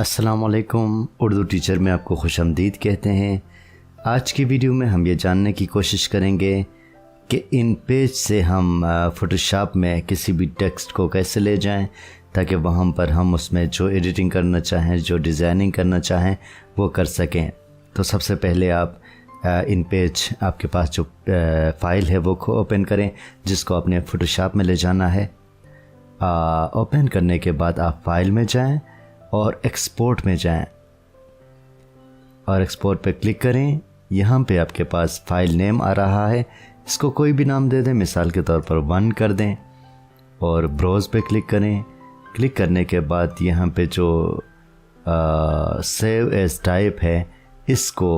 अस्सलाम वालेकुम। उर्दू टीचर में आपको खुशामदीद कहते हैं। आज की वीडियो में हम ये जानने की कोशिश करेंगे कि इन पेज से हम फ़ोटोशॉप में किसी भी टेक्स्ट को कैसे ले जाएं ताकि वहाँ पर हम उसमें जो एडिटिंग करना चाहें, जो डिज़ाइनिंग करना चाहें वो कर सकें। तो सबसे पहले आप इन पेज आपके पास जो फ़ाइल है वो ओपन करें जिसको आपने फ़ोटोशॉप में ले जाना है। ओपन करने के बाद आप फाइल में जाएं और एक्सपोर्ट में जाएं और एक्सपोर्ट पे क्लिक करें। यहाँ पे आपके पास फ़ाइल नेम आ रहा है, इसको कोई भी नाम दे दें, मिसाल के तौर पर 1 कर दें और ब्राउज़ पे क्लिक करें। क्लिक करने के बाद यहाँ पे जो सेव एज टाइप है इसको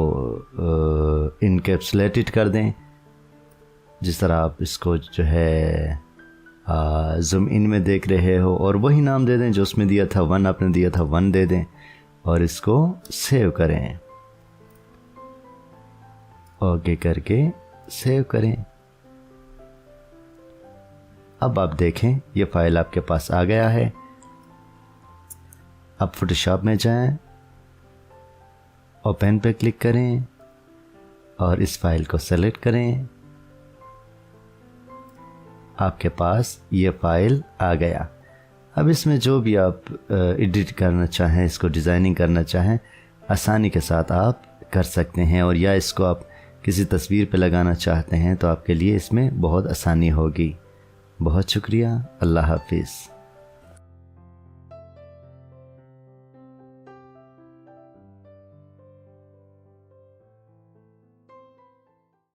इनकैप्सुलेटेड कर दें। जिस तरह आप इसको जो है ज़ूम इन में देख रहे हो, और वही नाम दे दें जो उसमें दिया था 1, आपने दिया था 1 दे दें और इसको सेव करें। ओके करके सेव करें। अब आप देखें ये फ़ाइल आपके पास आ गया है। अब फ़ोटोशॉप में जाएं, ओपन पे क्लिक करें और इस फाइल को सेलेक्ट करें। आपके पास ये फ़ाइल आ गया। अब इसमें जो भी आप एडिट करना चाहें, इसको डिज़ाइनिंग करना चाहें, आसानी के साथ आप कर सकते हैं। और या इसको आप किसी तस्वीर पे लगाना चाहते हैं तो आपके लिए इसमें बहुत आसानी होगी। बहुत शुक्रिया। अल्लाह हाफिज़।